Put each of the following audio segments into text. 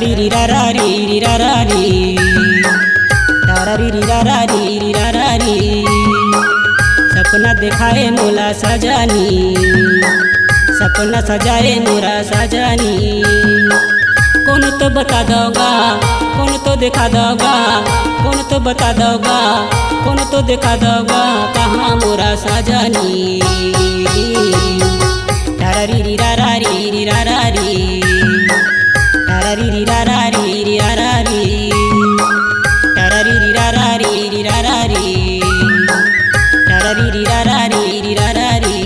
री री रा रा री री रा रा री तारा री री रा रा री री रा रा री। सपना दिखाए मोला सजानी, सपना सजाए मोरा सजानी। कौन तो बता दोगा, कौन तो दिखा दोगा, कौन तो बता दोगा, कौन तो दिखा दोगा कहाँ मोरा सजानी। तारा री री रा रा री री रा रा री तारा री री रा रा री री रा रा री तारा री री रा रा री री रा रा री तारा री री रा रा री री रा रा री।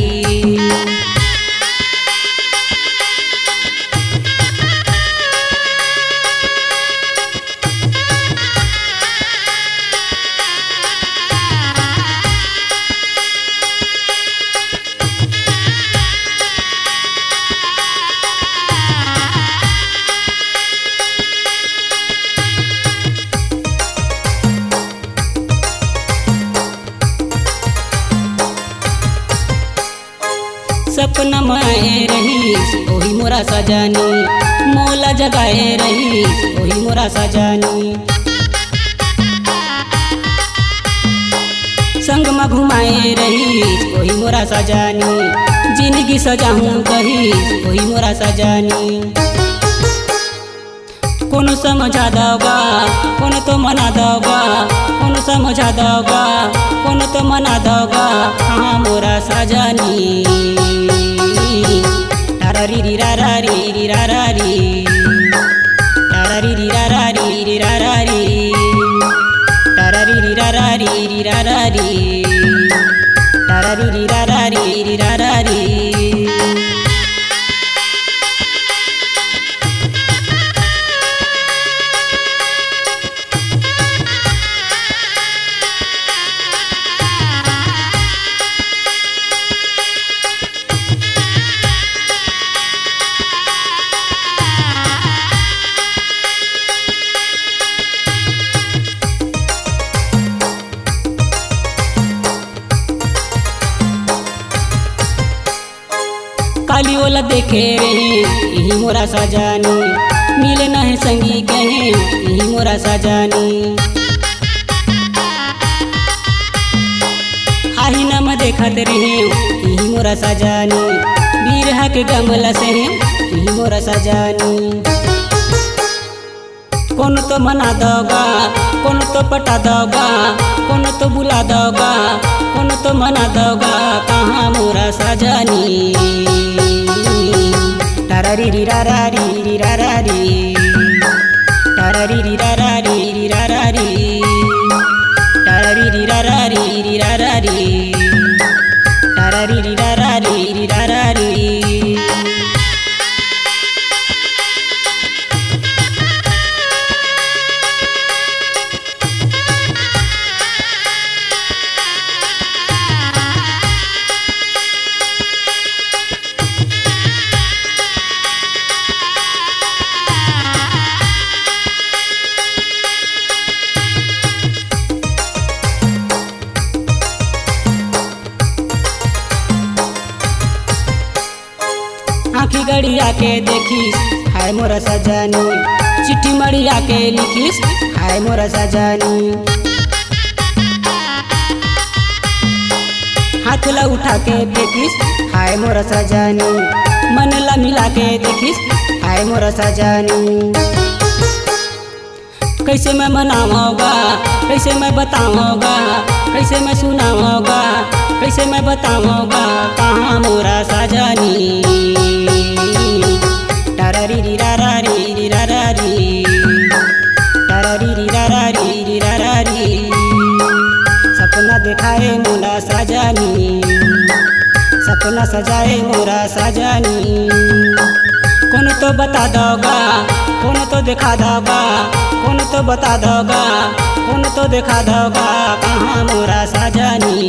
सपना में रहीस ओही मोरा सजानी, मोला जगाए रहीस ओही मोरा सजानी। संग में घुमाए रहीस ओही मोरा सजानी, जिंदगी सजाऊं कहीस ओही मोरा सजानी। कौन समझा दोगा, कौन तो मना दोगा, कौन समझा दोगा, कौन तो मना दोगा हाँ मोरा सजानी। तारा री री रा रा री री रा रा री तारा री री रा रा री री रा रा री तारा री री रा रा री री रा रा री तारा री री रा रा री री रा रा री। काली ओला देखे रहे यही मोरा सजानी, मिले नहीं संगी कहे यही मोरा सजानी। आही नम देखत रहे यही मोरा सजानी, बीरहा के गमला से यही मोरा सजानी। कौन तो मना दोगा, कौन तो पटा दोगा, कौन तो बुला दोगा, कौन तो मना दोगा कहाँ मोरा सजानी। तारा री री रा रा री री रा रा री तारा री री रा रा री री रा रा री तारा री री रा रा री री रा रा री तारा री री रा रा री री रा रा री। आँखी गड़ी आके देखिस हाय मोरा सजानी, चिट्ठी मड़ी आके लिखिस हाय मोरा सजानी। हाथ ला उठा के देखिस हाय मोरा सजानी, मन ला मिला के देखिस हाय मोरा सजानी। कैसे मैं मनाऊंगा, कैसे मैं बताऊंगा, कैसे मैं सुनाऊंगा, कैसे मैं बताऊंगा कहाँ मोरा सजानी। तारा री री रा रा री री रा रा री तारा री री रा रा री री रा रा री। सपना दिखाए मोरा सजानी, सपना सजाए मोरा सजानी। कौन तो बता दोगा, कौन तो दिखा दोगा, कौन तो बता दोगा, कौन तो दिखा दोगा कहाँ मोरा सजानी।